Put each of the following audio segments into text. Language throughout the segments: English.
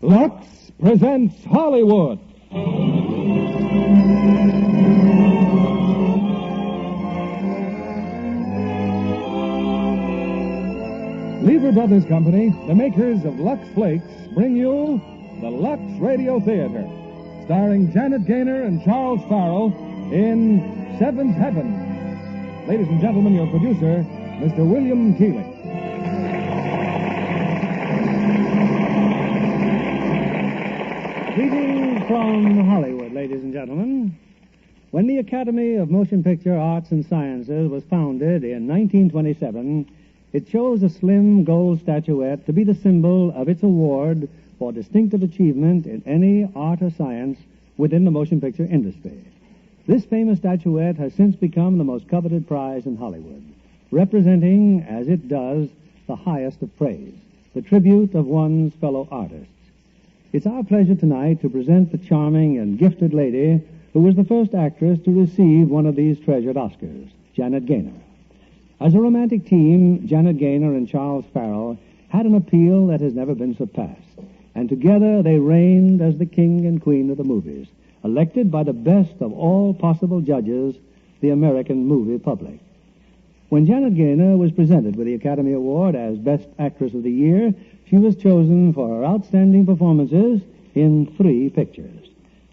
Lux presents Hollywood. Lever Brothers Company, the makers of Lux Flakes, bring you the Lux Radio Theatre, starring Janet Gaynor and Charles Farrell in Seventh Heaven. Ladies and gentlemen, your producer, Mr. William Keighley. Greetings from Hollywood, ladies and gentlemen. When the Academy of Motion Picture Arts and Sciences was founded in 1927, it chose a slim gold statuette to be the symbol of its award for distinctive achievement in any art or science within the motion picture industry. This famous statuette has since become the most coveted prize in Hollywood, representing, as it does, the highest of praise, the tribute of one's fellow artists. It's our pleasure tonight to present the charming and gifted lady who was the first actress to receive one of these treasured Oscars, Janet Gaynor. As a romantic team, Janet Gaynor and Charles Farrell had an appeal that has never been surpassed, and together they reigned as the king and queen of the movies, elected by the best of all possible judges, the American movie public. When Janet Gaynor was presented with the Academy Award as Best Actress of the Year, she was chosen for her outstanding performances in 3 pictures.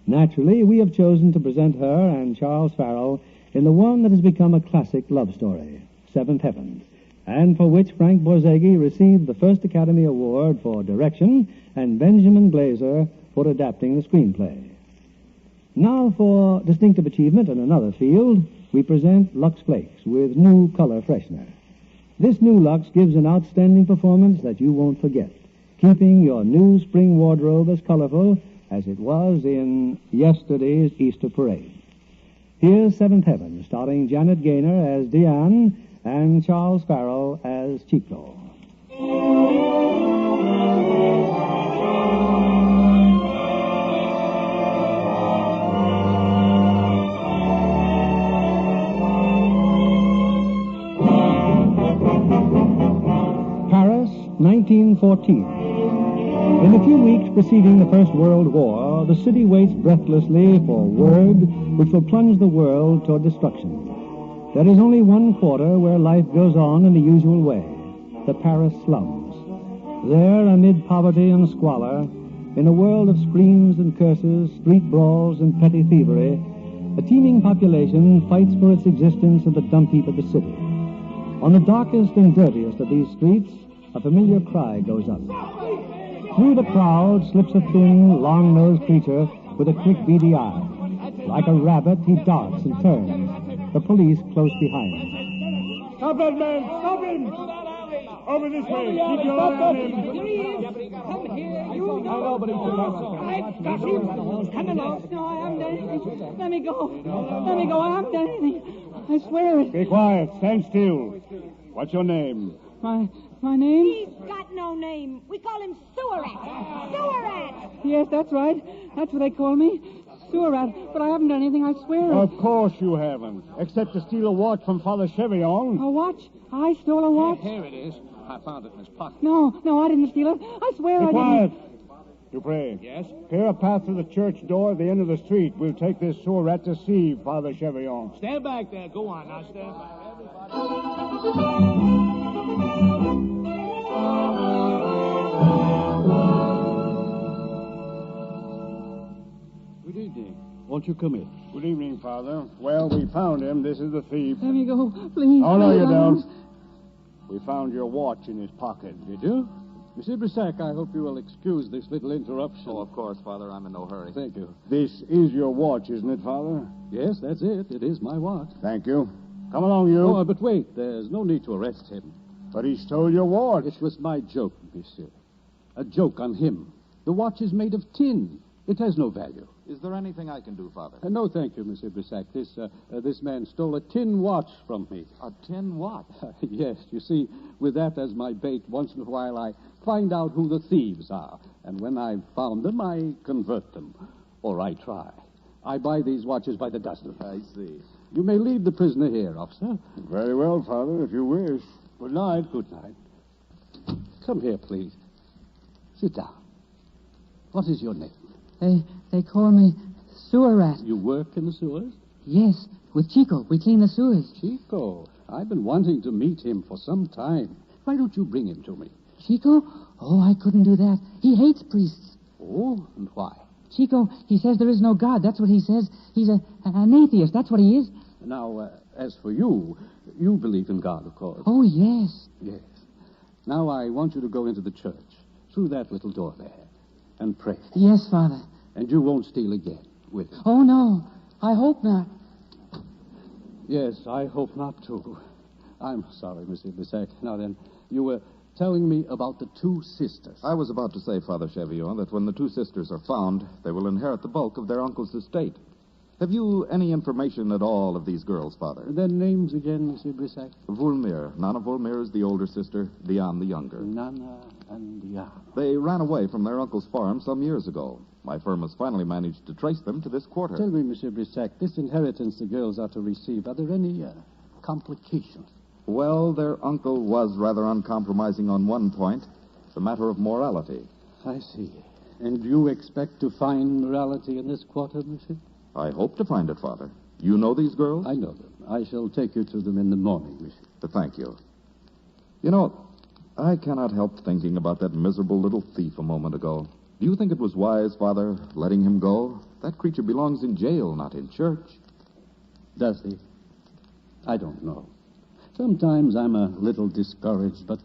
Naturally, we have chosen to present her and Charles Farrell in the one that has become a classic love story, Seventh Heaven, and for which Frank Borzage received the first Academy Award for direction and Benjamin Glaser for adapting the screenplay. Now, for distinctive achievement in another field, we present Lux Flakes with new color freshener. This new Lux gives an outstanding performance that you won't forget, keeping your new spring wardrobe as colorful as it was in yesterday's Easter parade. Here's Seventh Heaven, starring Janet Gaynor as Diane and Charles Farrell as Chico. Paris, 1914. In the few weeks preceding the First World War, the city waits breathlessly for word which will plunge the world toward destruction. There is only one quarter where life goes on in the usual way, the Paris slums. There, amid poverty and squalor, in a world of screams and curses, street brawls and petty thievery, a teeming population fights for its existence in the dump heap of the city. On the darkest and dirtiest of these streets, a familiar cry goes up. Through the crowd slips a thin, long-nosed creature with a quick, beady eye. Like a rabbit, he darts and turns, the police close behind him. Stop that man! Stop him! Over this way! Keep your eye on him! Here he is! Come here, you I know, but he's I've got him! Come along! No, I haven't done anything. Let me go! Let me go! I haven't done anything. I swear it. Be quiet. Stand still. What's your name? My name? He's got no name. We call him Sewer Rat. Sewer Rat! Yes, that's right. That's what they call me. Sewer Rat. But I haven't done anything, I swear it. Of course you haven't. Except to steal a watch from Father Chevion. A watch? I stole a watch? Here it is. I found it in his pocket. No, I didn't steal it. I swear I Be quiet. didn't. Dupre. Yes? Clear a path to the church door at the end of the street. We'll take this sewer rat to see Father Chevion. Stand back there. Go on. Now stand back. Good evening. Won't you come in? Good evening, Father. Well, we found him. This is the thief. Let me go, please. Oh, no, you Please. don't. We found your watch in his pocket. Did you? Monsieur Brissac, I hope you will excuse this little interruption. Oh, of course, Father. I'm in no hurry. Thank you. This is your watch, isn't it, Father? Yes, that's it. It is my watch. Thank you. Come along, you. Oh, but wait. There's no need to arrest him. But he stole your watch. It was my joke, monsieur. A joke on him. The watch is made of tin. It has no value. Is there anything I can do, Father? No, thank you, Monsieur Brissac. This man stole a tin watch from me. A tin watch? Yes, you see, with that as my bait, once in a while I find out who the thieves are. And when I've found them, I convert them. Or I try. I buy these watches by the dozen. I see. You may leave the prisoner here, officer. Very well, Father, if you wish. Good night. Good night. Come here, please. Sit down. What is your name? They call me Sewer Rat. You work in the sewers? Yes, with Chico. We clean the sewers. Chico. I've been wanting to meet him for some time. Why don't you bring him to me? Chico? Oh, I couldn't do that. He hates priests. Oh, and why? Chico, he says there is no God. That's what he says. He's an atheist. That's what he is. Now, as for you, you believe in God, of course. Oh, yes. Yes. Now I want you to go into the church, through that little door there, and pray. Yes, Father. And you won't steal again, will you? Oh, no. I hope not. Yes, I hope not, too. I'm sorry, Monsieur Bissac. Now then, you were telling me about the two sisters. I was about to say, Father Chevillon, that when the two sisters are found, they will inherit the bulk of their uncle's estate. Have you any information at all of these girls, Father? Their names again, Monsieur Brissac? Vulmire. Nana Vulmire is the older sister, Diane the younger. Nana and Diane. They ran away from their uncle's farm some years ago. My firm has finally managed to trace them to this quarter. Tell me, Monsieur Brissac, this inheritance the girls are to receive, are there any complications? Well, their uncle was rather uncompromising on one point, the matter of morality. I see. And you expect to find morality in this quarter, Monsieur? I hope to find it, Father. You know these girls? I know them. I shall take you to them in the morning, Monsieur. Thank you. You know, I cannot help thinking about that miserable little thief a moment ago. Do you think it was wise, Father, letting him go? That creature belongs in jail, not in church. Does he? I don't know. Sometimes I'm a little discouraged, but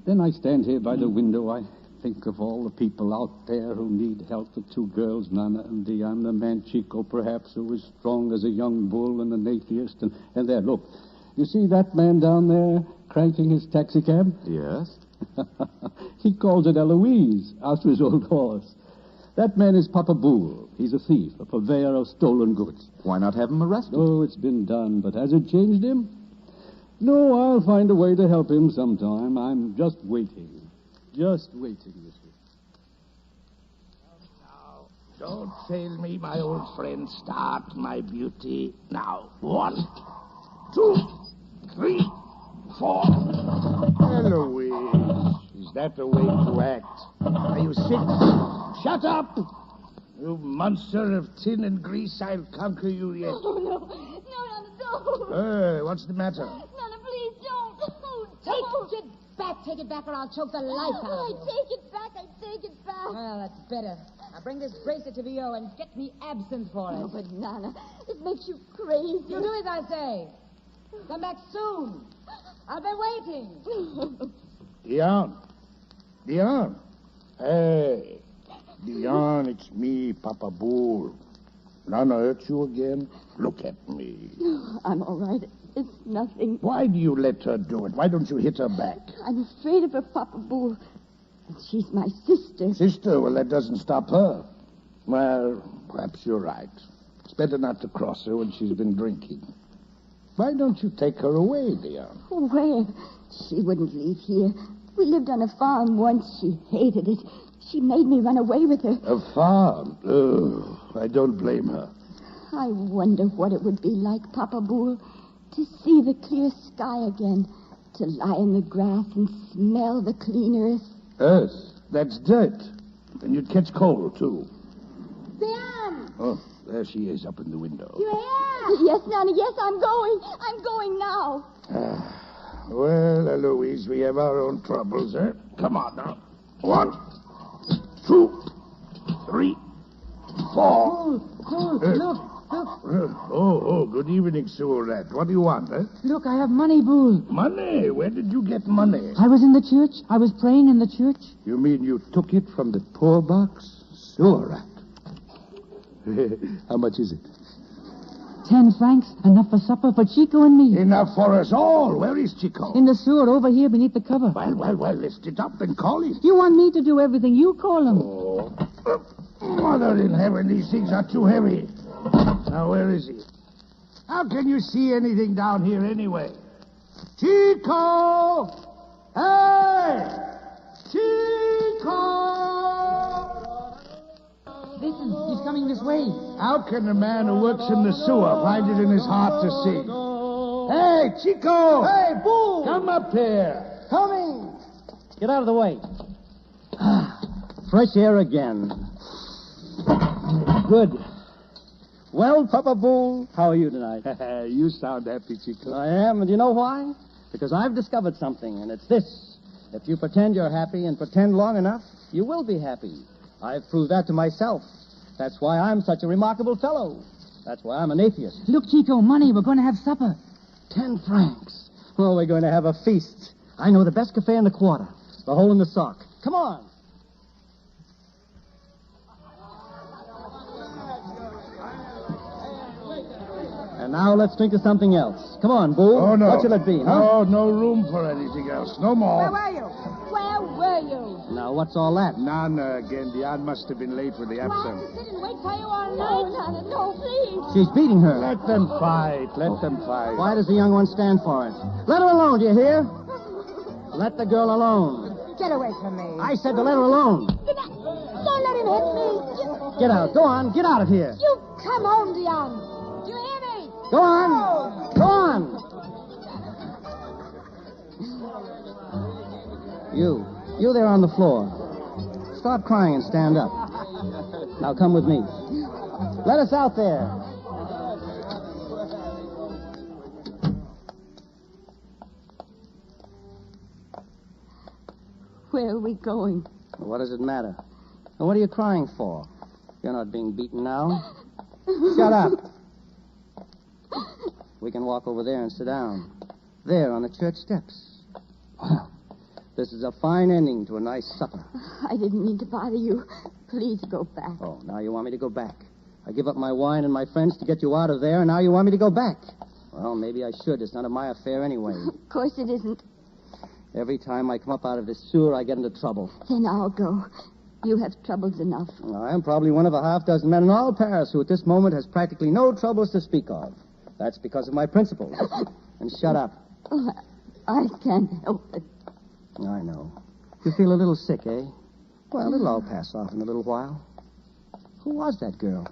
then I stand here by the window. I think of all the people out there who need help. The two girls, Nana and Diane, the man Chico, perhaps, who is strong as a young bull and an atheist. And there, look. You see that man down there cranking his taxicab? Yes. He calls it Eloise, after his old horse. That man is Papa Boule. He's a thief, a purveyor of stolen goods. Why not have him arrested? Oh, it's been done, but has it changed him? No, I'll find a way to help him sometime. I'm just waiting. Just waiting, monsieur. Now, don't fail me, my old friend. Start, my beauty. Now, 1, 2, 3, 4. Eloise, is that the way to act? Are you sick? Shut up! You monster of tin and grease, I'll conquer you yet. Oh, no. No, don't. Hey, what's the matter? Nana, please don't. Take it back, or I'll choke the life out of you. I take it back. Well, that's better. Now bring this bracelet to VO and get me absinthe for it. Oh, but Nana, it makes you crazy. You do as I say. Come back soon. I've been waiting. Diane. Hey, Diane, it's me, Papa Boule. Nana hurt you again? Look at me. I'm all right. It's nothing. Why do you let her do it? Why don't you hit her back? I'm afraid of her, Papa Boule. She's my sister. Sister? Well, that doesn't stop her. Well, perhaps you're right. It's better not to cross her when she's been drinking. Why don't you take her away, Diane? Where? She wouldn't leave here. We lived on a farm once. She hated it. She made me run away with her. A farm? Oh, I don't blame her. I wonder what it would be like, Papa Boule, to see the clear sky again, to lie in the grass and smell the clean earth. Earth? That's dirt. And you'd catch cold, too. Diane! Oh, there she is, up in the window. You here? Yes, Nana, yes, I'm going. I'm going now. Well, Eloise, we have our own troubles, eh? Come on, now. 1, 2, 3, 4. Look. Oh, good evening, Souret. What do you want, eh? Look, I have money, Boule. Money? Where did you get money? I was in the church. I was praying in the church. You mean you took it from the poor box? Souret. How much is it? 10 francs, enough for supper for Chico and me. Enough for us all. Where is Chico? In the sewer over here beneath the cover. Well, lift it up and call him. You want me to do everything. You call him. Oh, Mother in heaven, these things are too heavy. Now, where is he? How can you see anything down here anyway? Chico! Hey! Chico! Listen, he's coming this way. How can a man who works in the sewer find it in his heart to sing? Hey, Chico! Hey, Boule! Come up here. Coming! Get out of the way. Fresh air again. Good. Well, Papa Bull, how are you tonight? You sound happy, Chico. I am, and you know why? Because I've discovered something, and it's this. If you pretend you're happy and pretend long enough, you will be happy. I've proved that to myself. That's why I'm such a remarkable fellow. That's why I'm an atheist. Look, Chico, money. We're going to have supper. 10 francs. Oh, we're going to have a feast. I know the best cafe in the quarter. The Hole in the Sock. Come on. And now let's drink to something else. Come on, Boo. Oh, no. What shall it be, huh? No room for anything else. No more. Where were you? Where were you? Now, what's all that? Nana again. Diane must have been late with the Well, absinthe. sit and wait till you are No, late. Nana, no, please. She's beating her. Let them fight. Let them fight. Why does the young one stand for it? Let her alone, do you hear? Let the girl alone. Get away from me. I said to let her alone. Don't let him hit me. Get out. Go on. Get out of here. You come home, Diane. Do you hear me? Go on. Go on. You there on the floor. Stop crying and stand up. Now come with me. Let us out there. Where are we going? What does it matter? And what are you crying for? You're not being beaten now. Shut up. We can walk over there and sit down. There on the church steps. Well, this is a fine ending to a nice supper. I didn't mean to bother you. Please go back. Oh, now you want me to go back. I give up my wine and my friends to get you out of there, and now you want me to go back. Well, maybe I should. It's none of my affair anyway. Of course it isn't. Every time I come up out of this sewer, I get into trouble. Then I'll go. You have troubles enough. I am probably one of a half-dozen men in all Paris who at this moment has practically no troubles to speak of. That's because of my principles. And shut up. Oh, I can't help it. I know. You feel a little sick, eh? Well, it'll all pass off in a little while. Who was that girl?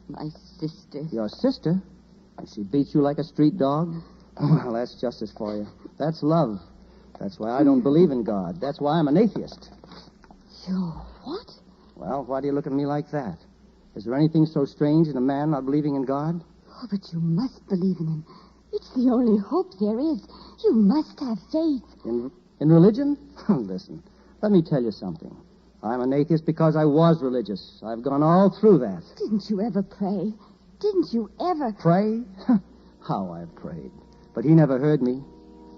My sister. Your sister? And she beats you like a street dog? Well, that's justice for you. That's love. That's why I don't believe in God. That's why I'm an atheist. You what? Well, why do you look at me like that? Is there anything so strange in a man not believing in God? Oh, but you must believe in him. It's the only hope there is. You must have faith. In religion? Listen, let me tell you something. I'm an atheist because I was religious. I've gone all through that. Didn't you ever pray? Didn't you ever... Pray? How I've prayed. But he never heard me.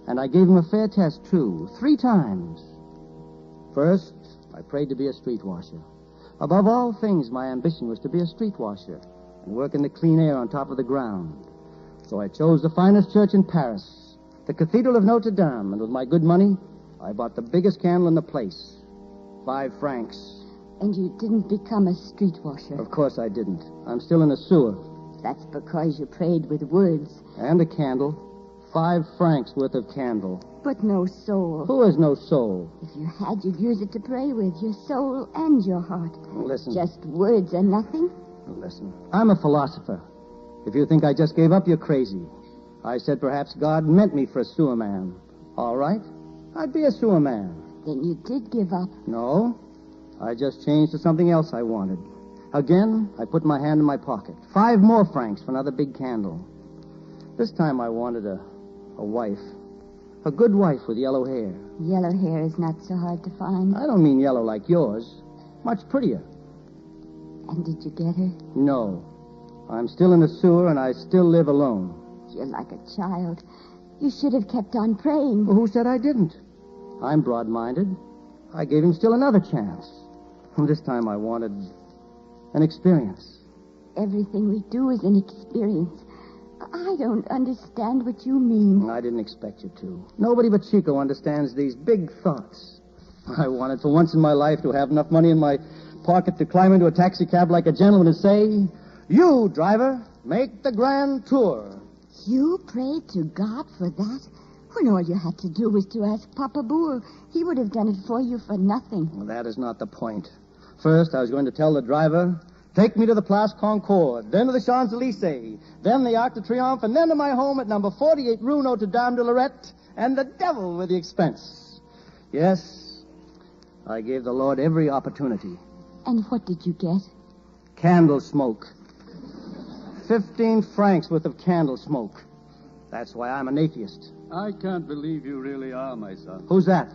And I gave him a fair test, too, 3 times. First, I prayed to be a street washer. Above all things, my ambition was to be a street washer and work in the clean air on top of the ground. So I chose the finest church in Paris, the Cathedral of Notre Dame, and with my good money, I bought the biggest candle in the place. 5 francs. And you didn't become a street washer? Of course I didn't. I'm still in the sewer. That's because you prayed with words. And a candle. 5 francs worth of candle. But no soul. Who has no soul? If you had, you'd use it to pray with, your soul and your heart. Listen. Just words and nothing? Listen. I'm a philosopher. If you think I just gave up, you're crazy. I said perhaps God meant me for a sewer man. All right. I'd be a sewer man. Then you did give up. No. I just changed to something else I wanted. Again, I put my hand in my pocket. 5 more francs for another big candle. This time I wanted a wife. A good wife with yellow hair. Yellow hair is not so hard to find. I don't mean yellow like yours. Much prettier. And did you get her? No. I'm still in the sewer and I still live alone. You're like a child. You should have kept on praying. Well, who said I didn't? I'm broad-minded. I gave him still another chance. And this time I wanted an experience. Everything we do is an experience. I don't understand what you mean. I didn't expect you to. Nobody but Chico understands these big thoughts. I wanted for once in my life to have enough money in my pocket to climb into a taxicab like a gentleman and say, "You, driver, make the grand tour." You prayed to God for that? When all you had to do was to ask Papa Boule. He would have done it for you for nothing. Well, that is not the point. First, I was going to tell the driver, take me to the Place Concorde, then to the Champs-Élysées, then the Arc de Triomphe, and then to my home at number 48 Rue Notre Dame de Lorette, and the devil with the expense. Yes, I gave the Lord every opportunity. And what did you get? Candle smoke. 15 francs worth of candle smoke. That's why I'm an atheist. I can't believe you really are, my son. Who's that?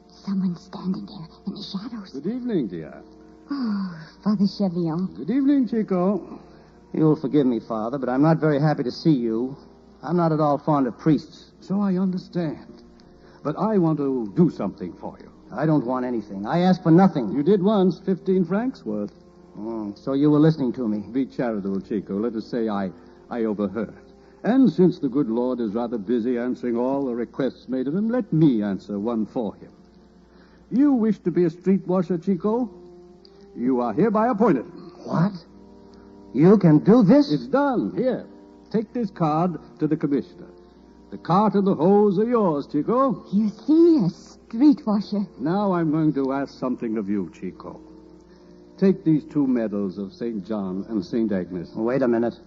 Someone standing there in the shadows. Good evening, dear. Oh, Father Chevillon. Good evening, Chico. You'll forgive me, Father, but I'm not very happy to see you. I'm not at all fond of priests. So I understand. But I want to do something for you. I don't want anything. I ask for nothing. You did once, 15 francs worth. So you were listening to me. Be charitable, Chico. Let us say I overheard. And since the good Lord is rather busy answering all the requests made of him, let me answer one for him. You wish to be a street washer, Chico? You are hereby appointed. What? You can do this? It's done. Here, take this card to the commissioner. The cart and the hose are yours, Chico. You see, a street washer. Now I'm going to ask something of you, Chico. Take these 2 medals of St. John and St. Agnes. Wait a minute.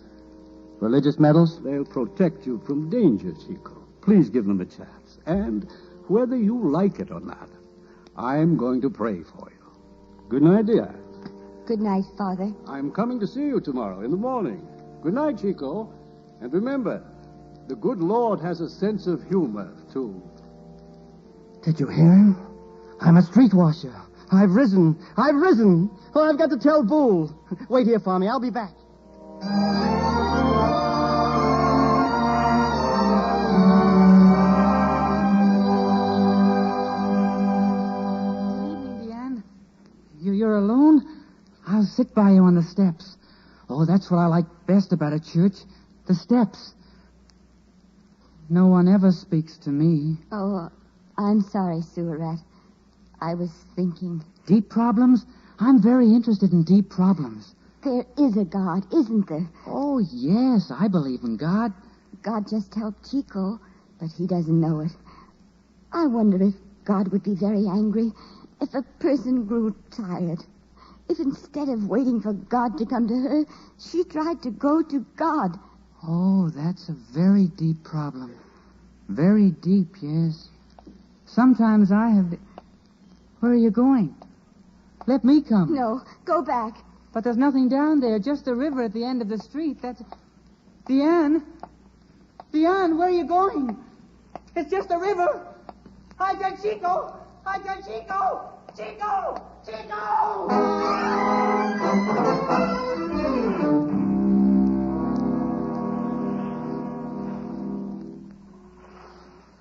Religious medals? They'll protect you from danger, Chico. Please give them a chance. And whether you like it or not, I'm going to pray for you. Good night, dear. Good night, Father. I'm coming to see you tomorrow in the morning. Good night, Chico. And remember, the good Lord has a sense of humor, too. Did you hear him? I'm a street washer. I've risen. Oh, I've got to tell Boole. Wait here for me. I'll be back. Good evening, Diane. You're alone? I'll sit by you on the steps. Oh, that's what I like best about a church. The steps. No one ever speaks to me. Oh, I'm sorry, Sewer Rat. I was thinking. Deep problems? I'm very interested in deep problems. There is a God, isn't there? Oh, yes, I believe in God. God just helped Chico, but he doesn't know it. I wonder if God would be very angry if a person grew tired. If instead of waiting for God to come to her, she tried to go to God. Oh, that's a very deep problem. Very deep, yes. Sometimes I have... Where are you going? Let me come. No, go back. But there's nothing down there, just a river at the end of the street. That's... Diane? Diane, where are you going? It's just a river. Hi, got Chico. Hi, got Chico. Chico! Chico!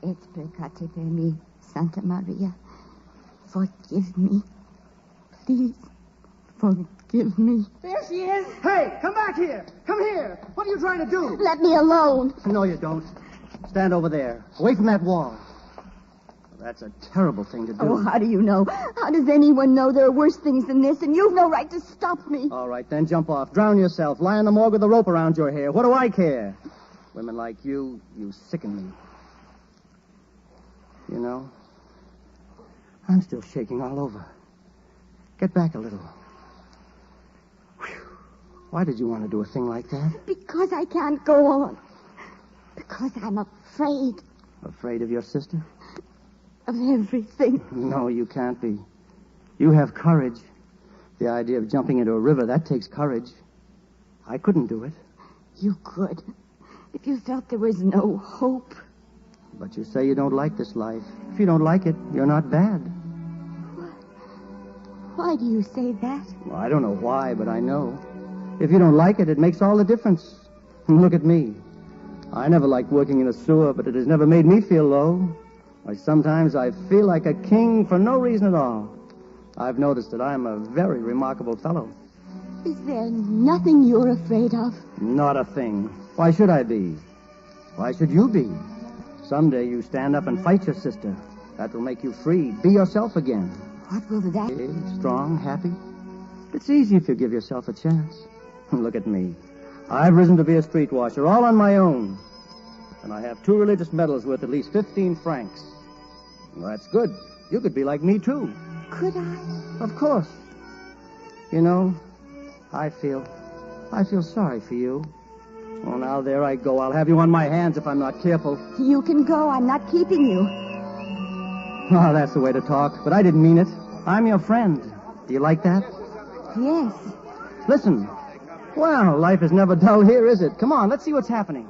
Et peccate per me, Santa Maria. Forgive me. Please, forgive me. There she is. Hey, come back here. Come here. What are you trying to do? Let me alone. No, you don't. Stand over there, away from that wall. That's a terrible thing to do. Oh, how do you know? How does anyone know there are worse things than this, and you've no right to stop me? All right, then jump off. Drown yourself. Lie in the morgue with a rope around your hair. What do I care? Women like you sicken me. You know, I'm still shaking all over. Get back a little. Whew. Why did you want to do a thing like that? Because I can't go on. Because I'm afraid. Afraid of your sister? Of everything. No, you can't be. You have courage. The idea of jumping into a river, that takes courage. I couldn't do it. You could. If you felt there was no hope. But you say you don't like this life. If you don't like it, you're not bad. Why do you say that? Well, I don't know why, but I know. If you don't like it, it makes all the difference. Look at me. I never liked working in a sewer, but it has never made me feel low. Why, sometimes I feel like a king for no reason at all. I've noticed that I'm a very remarkable fellow. Is there nothing you're afraid of? Not a thing. Why should I be? Why should you be? Someday you stand up and fight your sister. That will make you free. Be yourself again. What will that... Big, strong, happy. It's easy if you give yourself a chance. Look at me. I've risen to be a street washer, all on my own. And I have 2 religious medals worth at least 15 francs. Well, that's good. You could be like me, too. Could I? Of course. You know, I feel sorry for you. Well, now, there I go. I'll have you on my hands if I'm not careful. You can go. I'm not keeping you. Oh, that's the way to talk. But I didn't mean it. I'm your friend. Do you like that? Yes. Listen. Well, life is never dull here, is it? Come on, let's see what's happening.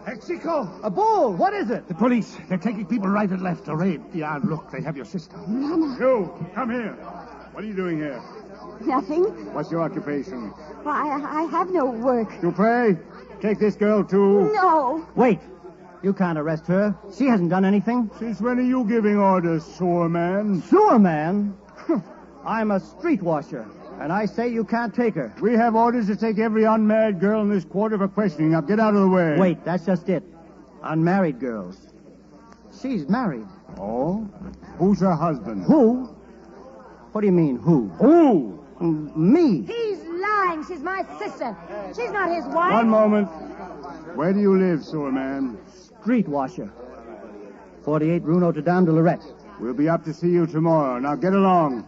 Hey, Chico! A bull! What is it? The police. They're taking people right and left to raid. Yeah, look, they have your sister. Mama. You, come here. What are you doing here? Nothing. What's your occupation? I have no work. You pray? Take this girl, too. No. Wait. You can't arrest her. She hasn't done anything. Since when are you giving orders, sewer man? Sewer man? I'm a street washer, and I say you can't take her. We have orders to take every unmarried girl in this quarter for questioning. Now, get out of the way. Wait, that's just it. Unmarried girls. She's married. Oh? Who's her husband? Who? What do you mean, who? Who? Me. He's lying. She's my sister. She's not his wife. One moment. Where do you live, sewer man? Street washer. 48 Rue Notre Dame de Lorette. We'll be up to see you tomorrow. Now, get along.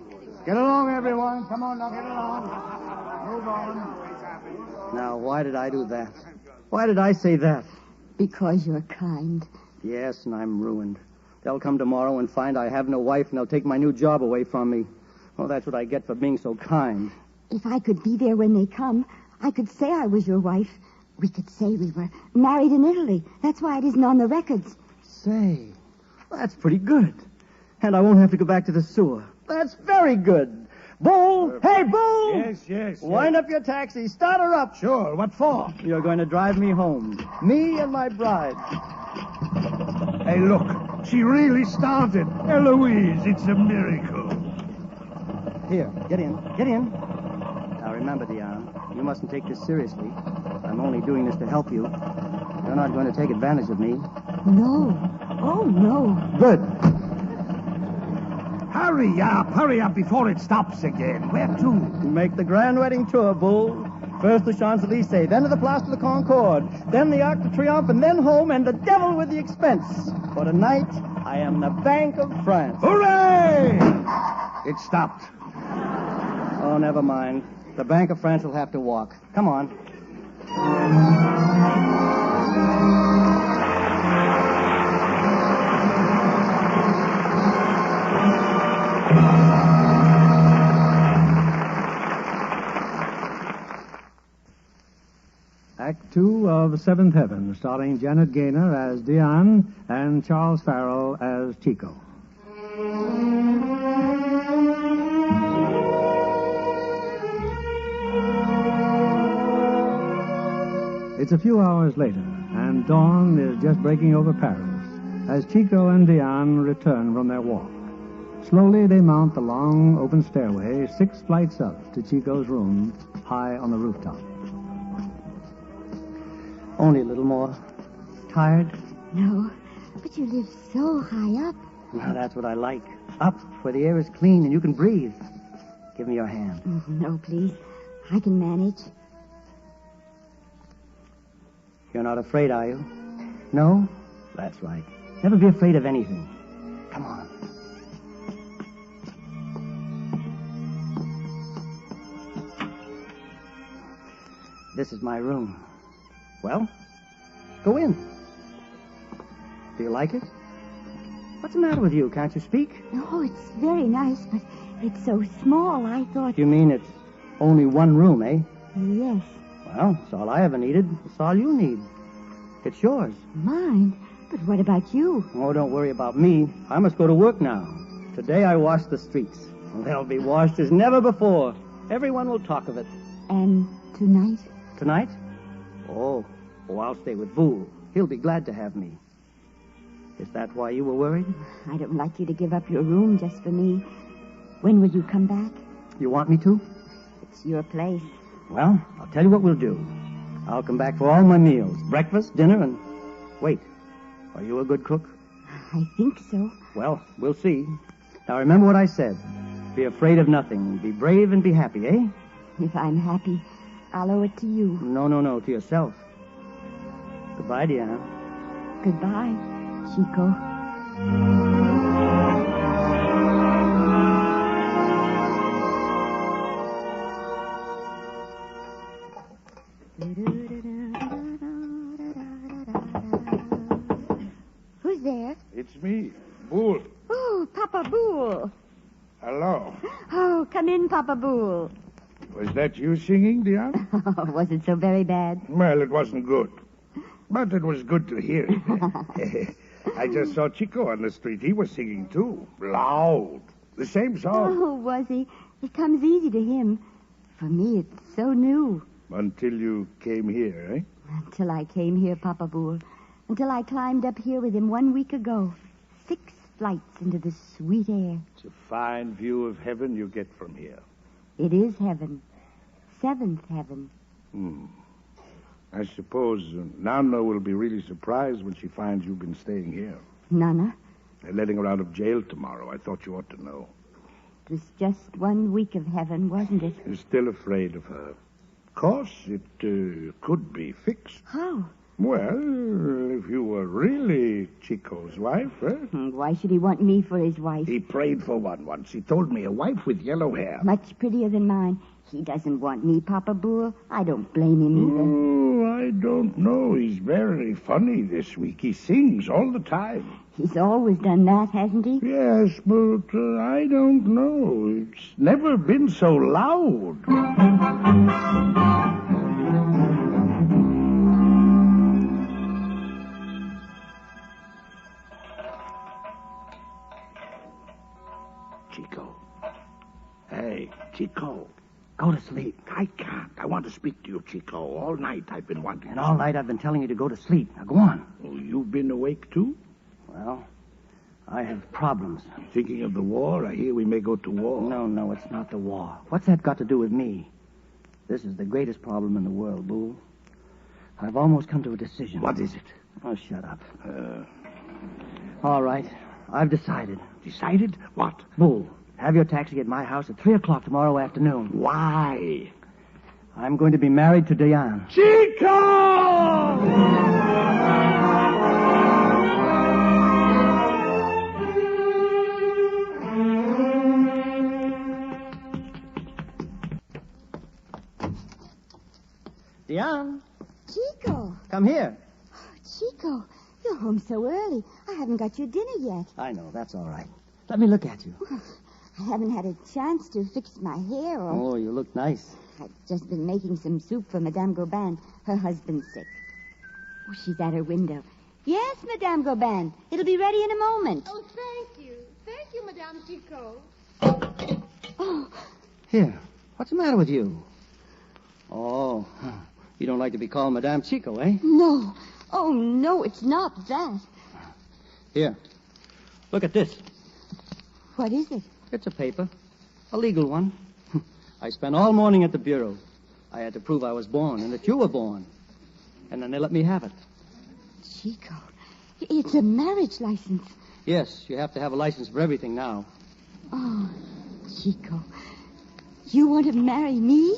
Get along, everyone. Come on, now, get along. Move on. Now, why did I do that? Why did I say that? Because you're kind. Yes, and I'm ruined. They'll come tomorrow and find I have no wife, and they'll take my new job away from me. Oh, that's what I get for being so kind. If I could be there when they come, I could say I was your wife. We could say we were married in Italy. That's why it isn't on the records. Say, that's pretty good. And I won't have to go back to the sewer. That's very good. Bull! Hey, Bull! Yes. Wind up your taxi. Start her up. Sure, what for? You're going to drive me home. Me and my bride. Hey, look. She really started. Eloise, it's a miracle. Here, get in. Get in. Now, remember, Diane, you mustn't take this seriously. I'm only doing this to help you. You're not going to take advantage of me. No. Oh, no. Good. Hurry up before it stops again. Where to? Make the grand wedding tour, Bull. First the Champs-Élysées, then to the Place de la Concorde, then the Arc de Triomphe, and then home, and the devil with the expense. For tonight, I am the Bank of France. Hooray! It stopped. Oh, never mind. The Bank of France will have to walk. Come on. Act 2 of Seventh Heaven, starring Janet Gaynor as Diane and Charles Farrell as Chico. It's a few hours later, and dawn is just breaking over Paris as Chico and Diane return from their walk. Slowly they mount the long, open stairway 6 flights up to Chico's room, high on the rooftop. Only a little more. Tired? No, but you live so high up. Well, that's what I like. Up, where the air is clean and you can breathe. Give me your hand. No, please. I can manage. You're not afraid, are you? No? That's right. Never be afraid of anything. Come on. This is my room. Well, go in. Do you like it? What's the matter with you? Can't you speak? Oh, it's very nice, but it's so small, I thought... You mean it's only one room, eh? Yes. Well, it's all I ever needed. It's all you need. It's yours. Mine? But what about you? Oh, don't worry about me. I must go to work now. Today I wash the streets. They'll be washed as never before. Everyone will talk of it. And tonight? Tonight? Oh, I'll stay with Boo. He'll be glad to have me. Is that why you were worried? I don't like you to give up your room just for me. When will you come back? You want me to? It's your place. Well, I'll tell you what we'll do. I'll come back for all my meals. Breakfast, dinner, and... Wait. Are you a good cook? I think so. Well, we'll see. Now, remember what I said. Be afraid of nothing. Be brave and be happy, eh? If I'm happy, I'll owe it to you. No, to yourself. Goodbye, Diane. Goodbye, Chico. Who's there? It's me, Bull. Oh, Papa Bull. in, Papa Boole. Was that you singing, Diane? Was it so very bad? Well, it wasn't good. But it was good to hear it. I just saw Chico on the street. He was singing, too. Loud. The same song. Oh, was he? It comes easy to him. For me, it's so new. Until you came here, eh? Until I came here, Papa Boole. Until I climbed up here with him 1 week ago. 6 flights into the sweet air. It's a fine view of heaven you get from here. It is heaven. 7th heaven. I suppose Nana will be really surprised when she finds you've been staying here. Nana? They're letting her out of jail tomorrow. I thought you ought to know. It was just 1 week of heaven, wasn't it? You're still afraid of her. Of course, it could be fixed. How? Well, if you were really Chico's wife, eh? Why should he want me for his wife? He prayed for one once. He told me a wife with yellow hair. Much prettier than mine. He doesn't want me, Papa Boole. I don't blame him either. Oh, I don't know. He's very funny this week. He sings all the time. He's always done that, hasn't he? Yes, but I don't know. It's never been so loud. Chico. Hey, Chico. Go to sleep. I can't. I want to speak to you, Chico. All night I've been wanting And all night I've been telling you to go to sleep. Now go on. Oh, you've been awake, too? Well, I have problems. Thinking of the war? I hear we may go to war. No, it's not the war. What's that got to do with me? This is the greatest problem in the world, Boole. I've almost come to a decision. What is it? Oh, shut up. All right. I've decided. Decided? What? Boole, have your taxi at my house at 3 o'clock tomorrow afternoon. Why? I'm going to be married to Diane. Chico! Diane. Chico. Come here. Chico, you're home so early. I haven't got your dinner yet. I know, that's all right. Let me look at you. I haven't had a chance to fix my hair or... Oh, you look nice. I've just been making some soup for Madame Gauban. Her husband's sick. Oh, she's at her window. Yes, Madame Gauban. It'll be ready in a moment. Oh, thank you. Thank you, Madame Chico. Oh. Here, what's the matter with you? Oh, you don't like to be called Madame Chico, eh? No. Oh, no, it's not that. Here, look at this. What is it? It's a paper. A legal one. I spent all morning at the bureau. I had to prove I was born and that you were born. And then they let me have it. Chico, it's a marriage license. Yes, you have to have a license for everything now. Oh, Chico, you want to marry me?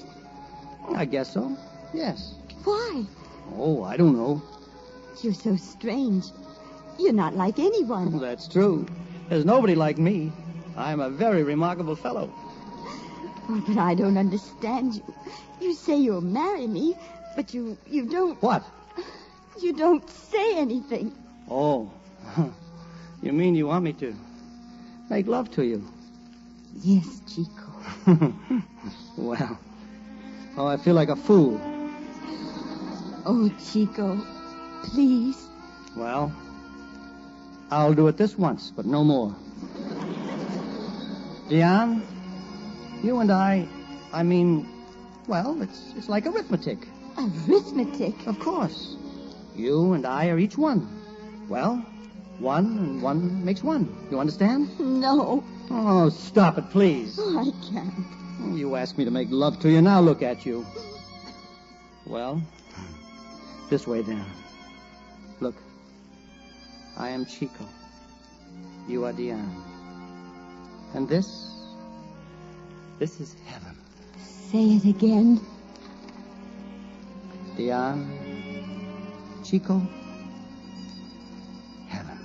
I guess so, yes. Why? Oh, I don't know. You're so strange. You're not like anyone. Well, that's true. There's nobody like me. I'm a very remarkable fellow. Oh, but I don't understand you. You say you'll marry me, but you don't... What? You don't say anything. Oh, you mean you want me to make love to you? Yes, Chico. Well, I feel like a fool. Oh, Chico, please. Well, I'll do it this once, but no more. Diane, you and I mean, well, it's like arithmetic. Arithmetic? Of course. You and I are each one. Well, 1 and 1 makes 1. You understand? No. Oh, stop it, please. Oh, I can't. You asked me to make love to you. Now look at you. Well, this way then. Look, I am Chico. You are Diane. And this is heaven. Say it again. Diane, Chico, heaven.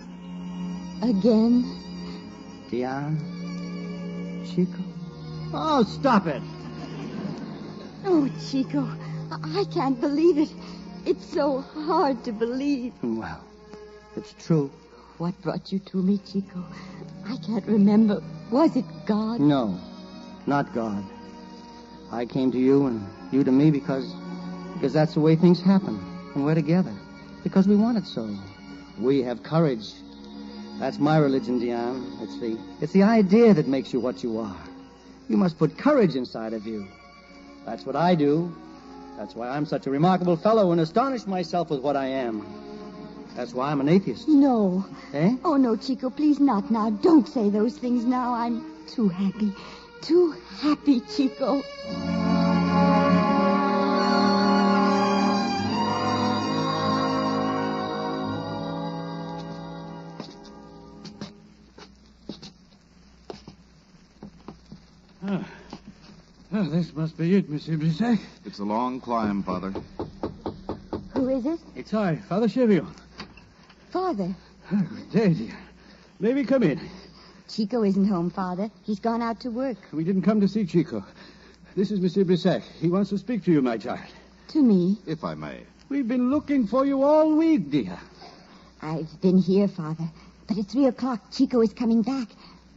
Again. Diane, Chico. Oh, stop it. Oh, Chico, I can't believe it. It's so hard to believe. Well, it's true. What brought you to me, Chico? I can't remember. Was it God? No, not God. I came to you and you to me because that's the way things happen. And we're together. Because we want it so. We have courage. That's my religion, Diane. It's the idea that makes you what you are. You must put courage inside of you. That's what I do. That's why I'm such a remarkable fellow and astonish myself with what I am. That's why I'm an atheist. No. Eh? Oh, no, Chico, please not now. Don't say those things now. I'm too happy. Too happy, Chico. Oh, this must be it, Monsieur Brissac. It's a long climb, Father. Who is it? It's I, Father Cheviot. Father. Oh, good day, dear. May we come in? Chico isn't home, Father. He's gone out to work. We didn't come to see Chico. This is Monsieur Brissac. He wants to speak to you, my child. To me? If I may. We've been looking for you all week, dear. I've been here, Father. But at 3 o'clock, Chico is coming back.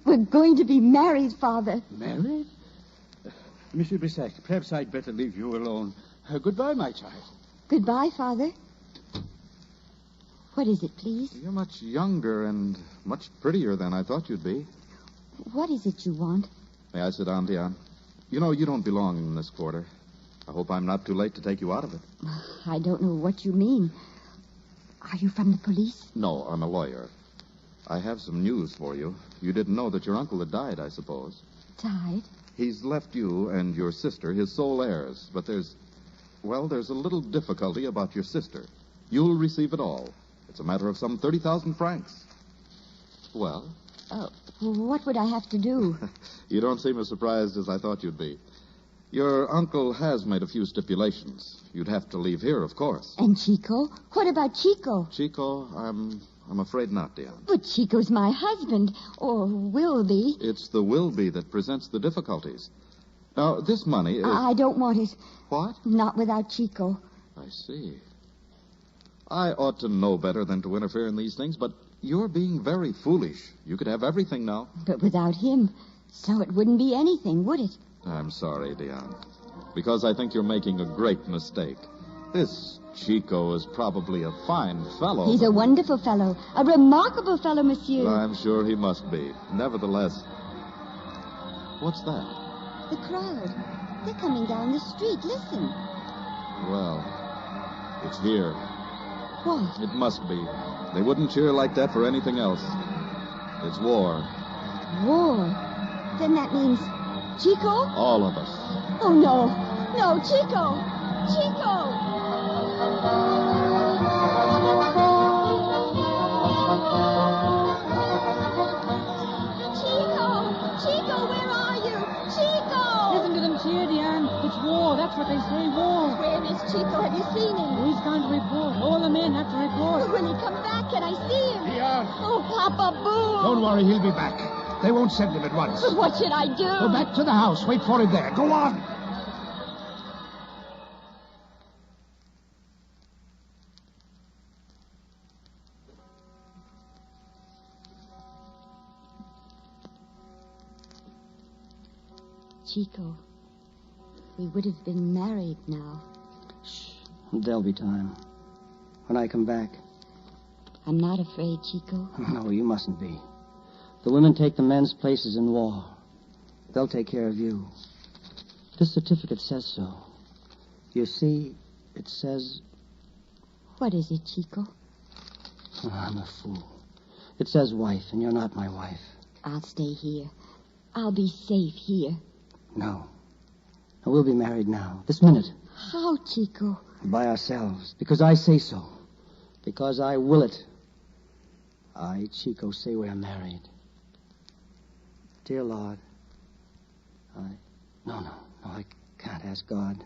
We're going to be married, Father. Married? Monsieur Brissac, perhaps I'd better leave you alone. Goodbye, my child. Goodbye, Father. What is it, please? You're much younger and much prettier than I thought you'd be. What is it you want? May I sit down, Diane? You know, you don't belong in this quarter. I hope I'm not too late to take you out of it. I don't know what you mean. Are you from the police? No, I'm a lawyer. I have some news for you. You didn't know that your uncle had died, I suppose. Died? He's left you and your sister his sole heirs, but there's a little difficulty about your sister. You'll receive it all. It's a matter of some 30,000 francs. Well? What would I have to do? You don't seem as surprised as I thought you'd be. Your uncle has made a few stipulations. You'd have to leave here, of course. And Chico? What about Chico? Chico, I'm afraid not, Diane. But Chico's my husband, or will be. It's the will be that presents the difficulties. Now, this money is... I don't want it. What? Not without Chico. I see. I ought to know better than to interfere in these things, but you're being very foolish. You could have everything now. But without him, so it wouldn't be anything, would it? I'm sorry, Diane, because I think you're making a great mistake. This Chico is probably a fine fellow. He's a wonderful fellow, a remarkable fellow, monsieur. I'm sure he must be. Nevertheless, what's that? The crowd. They're coming down the street. Listen. Well, it's here. What? It must be. They wouldn't cheer like that for anything else. It's war. War? Then that means Chico? All of us. Oh, no. No, Chico! Chico! Chico, where are you? Chico! Listen to them cheer, Diane. It's war. That's what they say, war. Where is Chico? Have you seen him? He's gone to report. All the men have to report. Will he come back? Can I see him? Here. Oh, Papa Boo! Don't worry, he'll be back. They won't send him at once. But what should I do? Go back to the house. Wait for him there. Go on. Chico, we would have been married now. Shh. There'll be time. When I come back. I'm not afraid, Chico. No, you mustn't be. The women take the men's places in war. They'll take care of you. This certificate says so. You see, it says... What is it, Chico? Oh, I'm a fool. It says wife, and you're not my wife. I'll stay here. I'll be safe here. No. We'll be married now, this minute. How, Chico? By ourselves, because I say so. Because I will it. I, Chico, say we're married. Dear Lord, No, I can't ask God.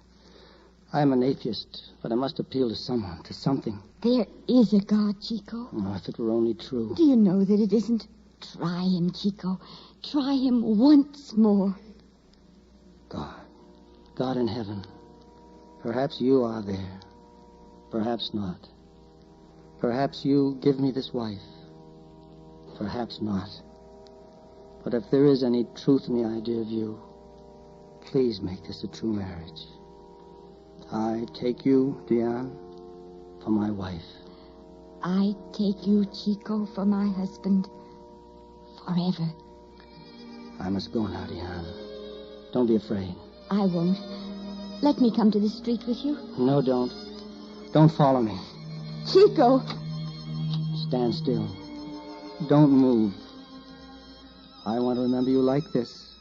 I'm an atheist, but I must appeal to someone, to something. There is a God, Chico. Oh, if it were only true. Do you know that it isn't? Try him, Chico. Try him once more. God in heaven. Perhaps you are there. Perhaps not. Perhaps you give me this wife. Perhaps not. But if there is any truth in the idea of you, Please make this a true marriage. I take you, Diane, for my wife. I take you, Chico, for my husband. Forever. I must go now, Diane. Don't be afraid. I won't. Let me come to the street with you. No, don't. Don't follow me. Chico! Stand still. Don't move. I want to remember you like this.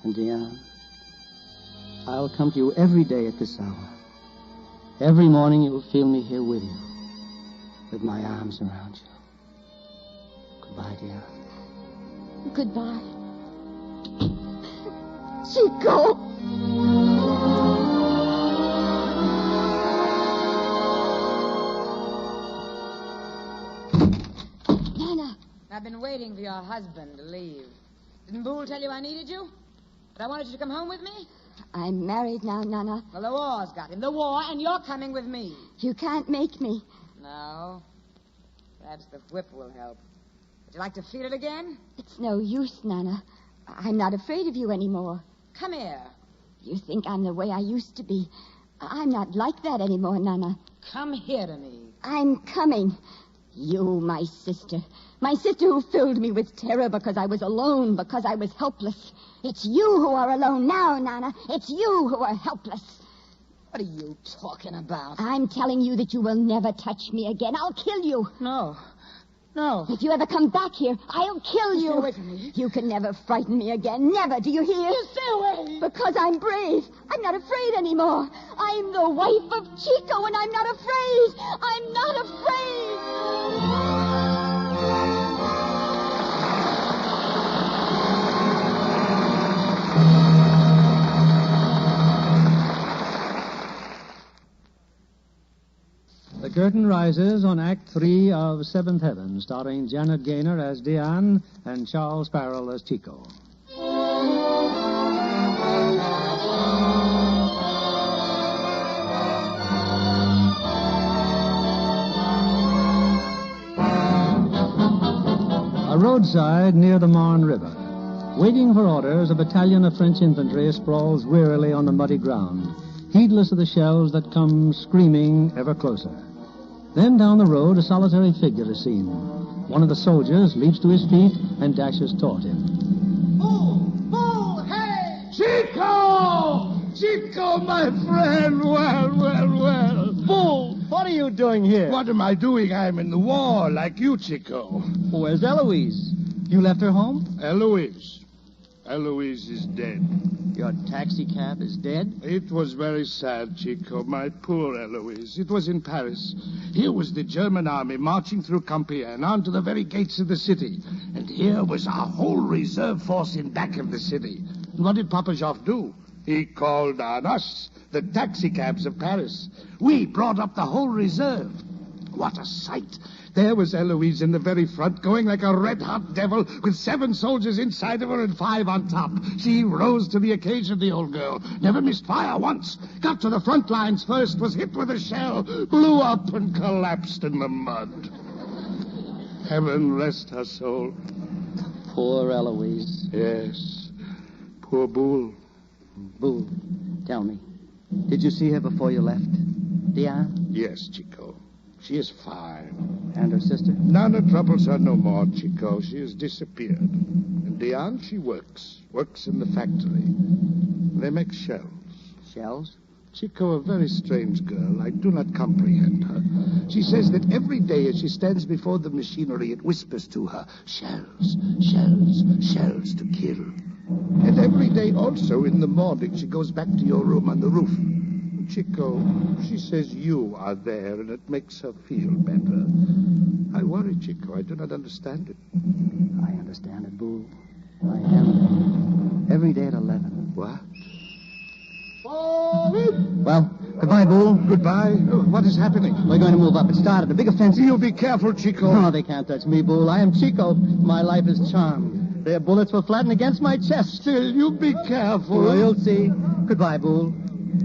And Diane, I'll come to you every day at this hour. Every morning you will feel me here with you, with my arms around you. Goodbye, Diane. Goodbye. Chico! Nana! I've been waiting for your husband to leave. Didn't Boole tell you I needed you? But I wanted you to come home with me? I'm married now, Nana. Well, the war's got him. The war, and you're coming with me. You can't make me. No. Perhaps the whip will help. Would you like to feel it again? It's no use, Nana. I'm not afraid of you anymore. Come here. You think I'm the way I used to be. I'm not like that anymore, Nana. Come here to me. I'm coming. You, my sister. My sister who filled me with terror because I was alone, because I was helpless. It's you who are alone now, Nana. It's you who are helpless. What are you talking about? I'm telling you that you will never touch me again. I'll kill you. No. No. If you ever come back here, I'll kill you. Stay away from me. You can never frighten me again. Never, do you hear? Stay away. Because I'm brave. I'm not afraid anymore. I'm the wife of Chico, and I'm not afraid. I'm not afraid. The curtain rises on Act 3 of Seventh Heaven, starring Janet Gaynor as Diane and Charles Farrell as Chico. A roadside near the Marne River. Waiting for orders, a battalion of French infantry sprawls wearily on the muddy ground, heedless of the shells that come screaming ever closer. Then down the road, a solitary figure is seen. One of the soldiers leaps to his feet and dashes toward him. Bull, hey! Chico! Chico, my friend! Well. Bull, what are you doing here? What am I doing? I'm in the war, like you, Chico. Where's Eloise? You left her home? Eloise is dead. Your taxi cab is dead? It was very sad, Chico. My poor Eloise. It was in Paris. Here was the German army marching through Compiègne on to the very gates of the city. And here was our whole reserve force in back of the city. And what did Papajov do? He called on us, the taxi cabs of Paris. We brought up the whole reserve. What a sight. There was Eloise in the very front, going like a red-hot devil, with 7 soldiers inside of her and 5 on top. She rose to the occasion, the old girl. Never missed fire once. Got to the front lines first, was hit with a shell, blew up and collapsed in the mud. Heaven rest her soul. Poor Eloise. Yes. Poor Boole. Boole, tell me, did you see her before you left? Diane? Yes, Chico. She is fine. And her sister? Nana troubles her no more, Chico. She has disappeared. And Diane, she works in the factory. They make shells. Shells? Chico, a very strange girl. I do not comprehend her. She says that every day as she stands before the machinery, it whispers to her, shells, shells, shells to kill. And every day also in the morning, she goes back to your room on the roof. Chico, she says you are there, and it makes her feel better. I worry, Chico. I do not understand it. I understand it, Boole. I am. Every day at 11. What? Well, goodbye, Boole. Goodbye. Oh, what is happening? We're going to move up. It started. A big offensive. You be careful, Chico. No, they can't touch me, Boole. I am Chico. My life is charmed. Their bullets will flatten against my chest. Still, you be careful. Well, you'll see. Goodbye, Boole.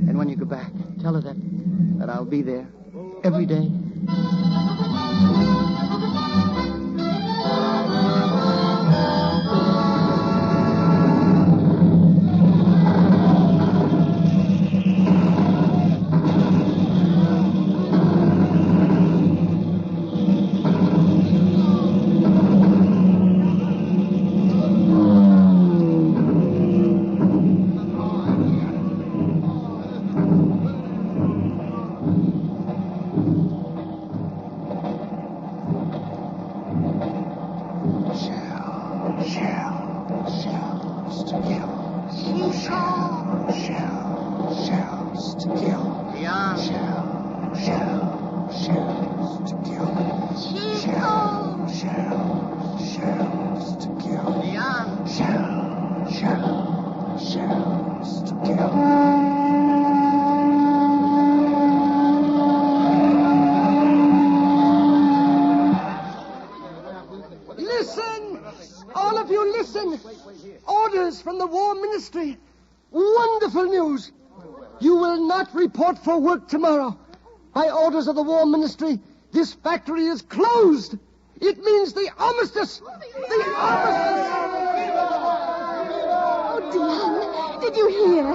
And when you go back, tell her that I'll be there every day. Diane! Orders from the War Ministry. Wonderful news. You will not report for work tomorrow. By orders of the War Ministry, this factory is closed. It means the armistice. The armistice. Oh, Diane, did you hear?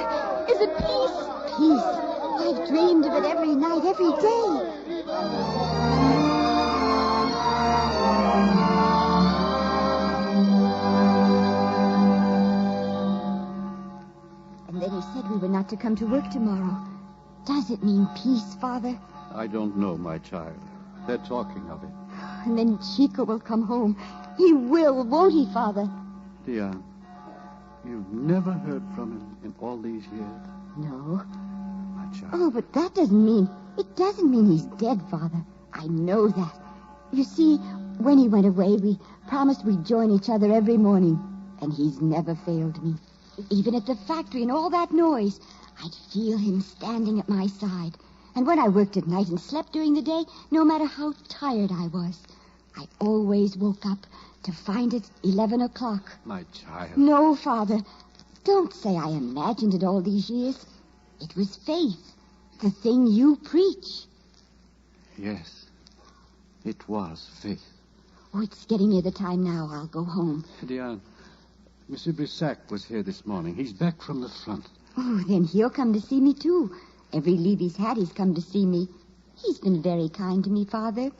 Is it peace? Peace. I've dreamed of it every night, every day. And then he said we were not to come to work tomorrow. Does it mean peace, Father? I don't know, my child. They're talking of it. And then Chico will come home. He will, won't he, Father? Diane, you've never heard from him in all these years? No. My child. Oh, but that doesn't mean... It doesn't mean he's dead, Father. I know that. You see, when he went away, we promised we'd join each other every morning. And he's never failed me. Even at the factory and all that noise, I'd feel him standing at my side. And when I worked at night and slept during the day, no matter how tired I was, I always woke up to find it 11 o'clock. My child. No, Father. Don't say I imagined it all these years. It was faith. The thing you preach. Yes. It was faith. Oh, it's getting near the time now. I'll go home. Diane, Monsieur Brissac was here this morning. He's back from the front. Oh, then he'll come to see me, too. Every leave he's had, he's come to see me. He's been very kind to me, Father.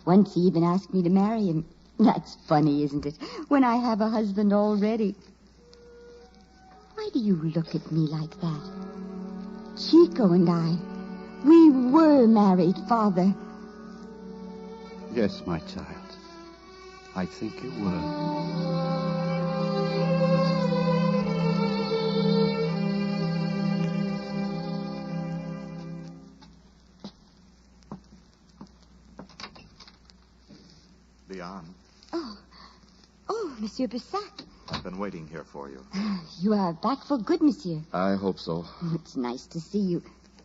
Once he even asked me to marry him. That's funny, isn't it? When I have a husband already. Why do you look at me like that? Chico and I, we were married, Father. Yes, my child. I think you were. Diane. Oh, Monsieur Brissac. I've been waiting here for you. You are back for good, Monsieur. I hope so. Oh, it's nice to see you.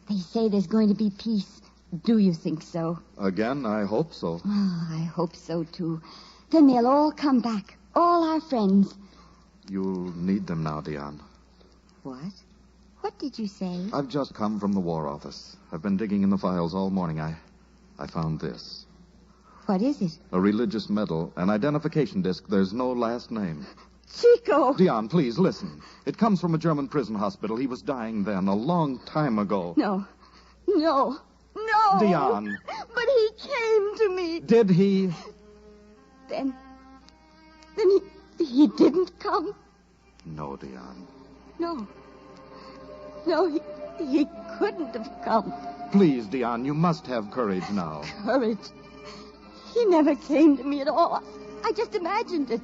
They say there's going to be peace. Do you think so? Again, I hope so. Oh, I hope so, too. Then they'll all come back. All our friends. You'll need them now, Diane. What? What did you say? I've just come from the War Office. I've been digging in the files all morning. I found this. What is it? A religious medal, an identification disc. There's no last name. Chico! Diane, please, listen. It comes from a German prison hospital. He was dying then, a long time ago. No. Diane. But he came to me. Did he? Then he didn't come. No, Diane. No, he couldn't have come. Please, Diane, you must have courage now. Courage? He never came to me at all. I just imagined it.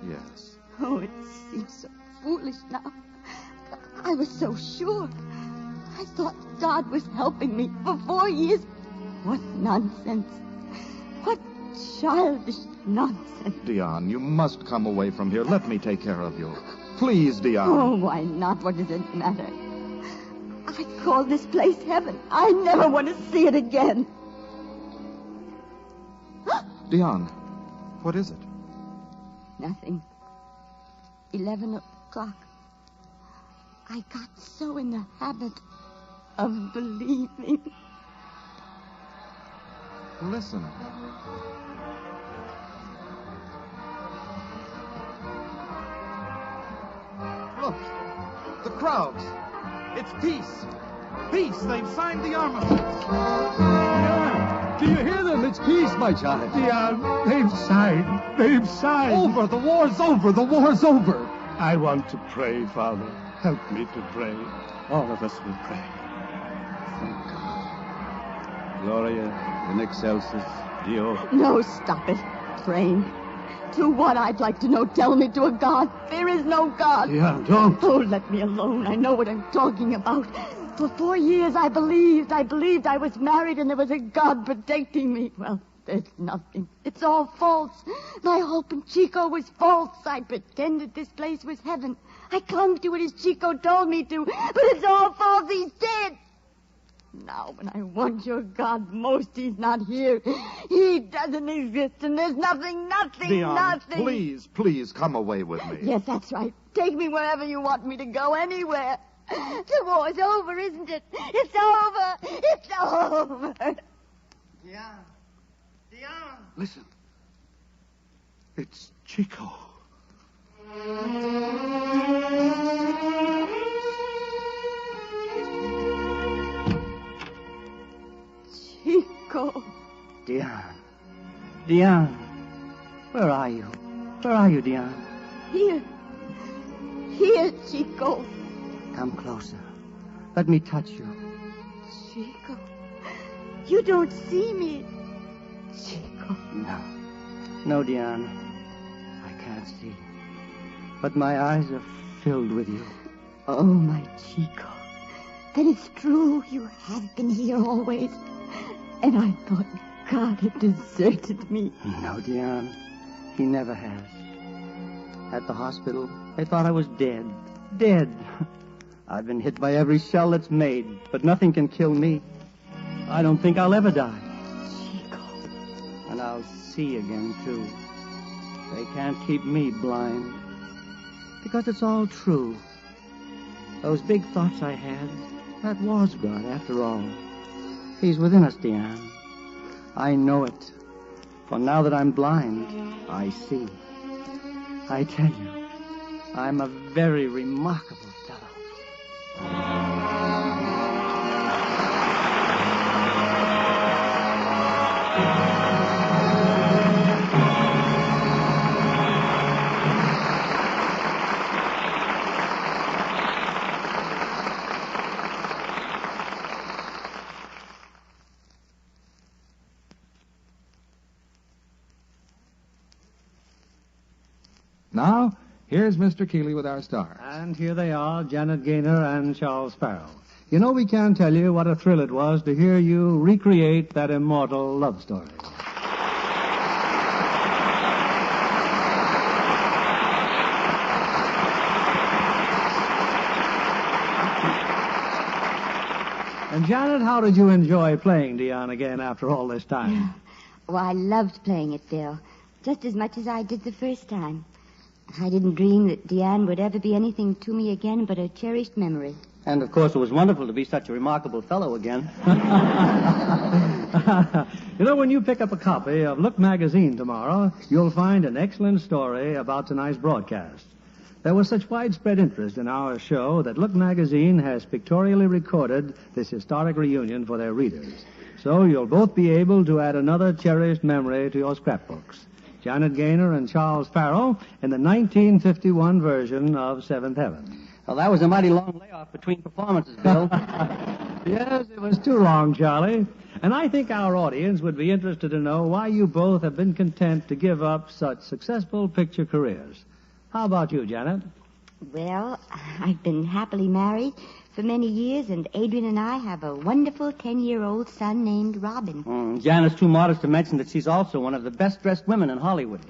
Yes. Oh, it seems so foolish now. I was so sure. I thought God was helping me for 4 years. What nonsense. What childish nonsense. Diane, you must come away from here. Let me take care of you. Please, Diane. Oh, why not? What does it matter? I call this place heaven. I never want to see it again. Diane, what is it? Nothing. 11 o'clock. I got so in the habit of believing. Listen. Look. The crowds. It's peace. Peace. They've signed the armistice. Diane, do you hear them? It's peace, my child. Diane, they've signed. They've signed. Over. The war's over. The war's over. I want to pray, Father. Help me to pray. All of us will pray. Thank God. Gloria in excelsis Deo. No, stop it. Praying. To what, I'd like to know? Tell me to a God. There is no God. Yeah, don't. Oh, let me alone. I know what I'm talking about. For 4 years I believed I was married and there was a God protecting me. Well, there's nothing. It's all false. My hope in Chico was false. I pretended this place was heaven. I clung to it as Chico told me to. But it's all false. He's dead. Now, when I want your God most, he's not here. He doesn't exist, and there's nothing, Diane, nothing. please come away with me. Yes, that's right. Take me wherever you want me to go, anywhere. The war's over, isn't it? It's over. It's over. Diane. Listen. It's Chico. Chico. Diane. Where are you? Where are you, Diane? Here, Chico. Come closer. Let me touch you. Chico, you don't see me. Chico. No, Diane. I can't see. But my eyes are filled with you. Oh, my Chico. Then it's true. You have been here always. And I thought God had deserted me. No, Diane. He never has. At the hospital, they thought I was dead. Dead. I've been hit by every shell that's made, but nothing can kill me. I don't think I'll ever die. Chico. And I'll see again, too. They can't keep me blind. Because it's all true. Those big thoughts I had, that was God, after all. He's within us, Diane. I know it. For now that I'm blind, I see. I tell you, I'm a very remarkable fellow. Now, here's Mr. Keeley with our stars. And here they are, Janet Gaynor and Charles Farrell. You know, we can't tell you what a thrill it was to hear you recreate that immortal love story. And Janet, how did you enjoy playing Diane again after all this time? Oh, I loved playing it, Bill, just as much as I did the first time. I didn't dream that Diane would ever be anything to me again but a cherished memory. And, of course, it was wonderful to be such a remarkable fellow again. You know, when you pick up a copy of Look magazine tomorrow, you'll find an excellent story about tonight's broadcast. There was such widespread interest in our show that Look magazine has pictorially recorded this historic reunion for their readers. So you'll both be able to add another cherished memory to your scrapbooks. Janet Gaynor and Charles Farrell in the 1951 version of Seventh Heaven. Well, that was a mighty long layoff between performances, Bill. Yes, it was too long, Charlie. And I think our audience would be interested to know why you both have been content to give up such successful picture careers. How about you, Janet? Well, I've been happily married for many years, and Adrian and I have a wonderful 10-year-old son named Robin. Janet's too modest to mention that she's also one of the best-dressed women in Hollywood.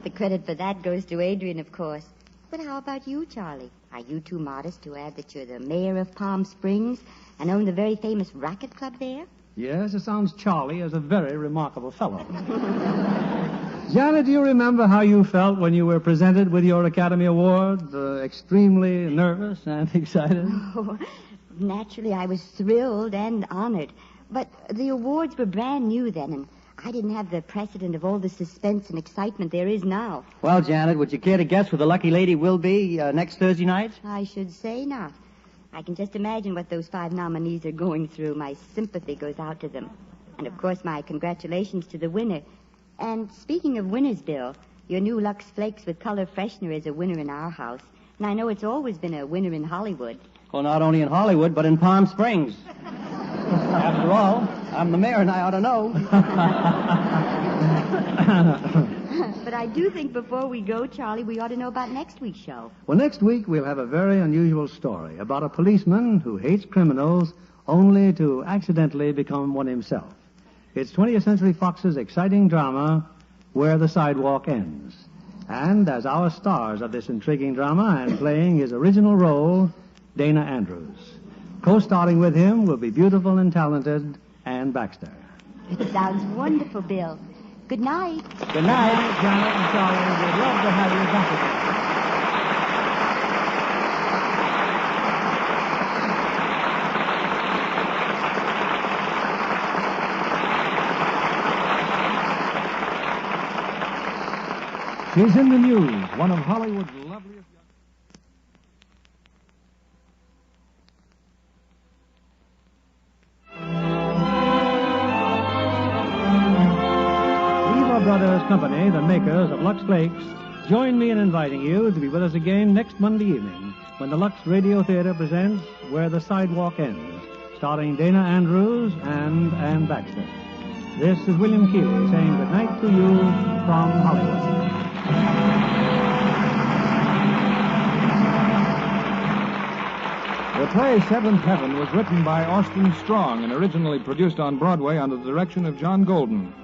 The credit for that goes to Adrian, of course. But how about you, Charlie? Are you too modest to add that you're the mayor of Palm Springs and own the very famous racket club there? Yes, it sounds Charlie as a very remarkable fellow. Janet, do you remember how you felt when you were presented with your Academy Award? Extremely nervous and excited? Oh, naturally, I was thrilled and honored. But the awards were brand new then, and I didn't have the precedent of all the suspense and excitement there is now. Well, Janet, would you care to guess who the lucky lady will be next Thursday night? I should say not. I can just imagine what those 5 nominees are going through. My sympathy goes out to them. And, of course, my congratulations to the winner. And speaking of winners, Bill, your new Lux Flakes with color freshener is a winner in our house. And I know it's always been a winner in Hollywood. Well, not only in Hollywood, but in Palm Springs. After all, I'm the mayor and I ought to know. But I do think before we go, Charlie, we ought to know about next week's show. Well, next week we'll have a very unusual story about a policeman who hates criminals only to accidentally become one himself. It's 20th Century Fox's exciting drama, Where the Sidewalk Ends. And as our stars of this intriguing drama and playing his original role, Dana Andrews. Co-starring with him will be beautiful and talented Anne Baxter. It sounds wonderful, Bill. Good night. Good night, Janet and Charlie. We'd love to have you back again. She's in the news, one of Hollywood's loveliest young... Lever Brothers Company, the makers of Lux Flakes, join me in inviting you to be with us again next Monday evening when the Lux Radio Theatre presents Where the Sidewalk Ends, starring Dana Andrews and Anne Baxter. This is William Keeley saying good night to you from Hollywood. The play Seventh Heaven was written by Austin Strong and originally produced on Broadway under the direction of John Golden.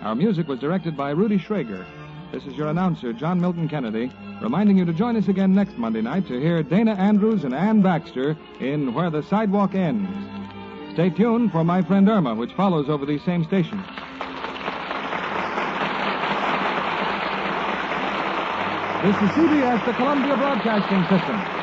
Our music was directed by Rudy Schrager. This is your announcer, John Milton Kennedy, reminding you to join us again next Monday night to hear Dana Andrews and Anne Baxter in Where the Sidewalk Ends. Stay tuned for My Friend Irma, which follows over these same stations. This is CBS, the Columbia Broadcasting System.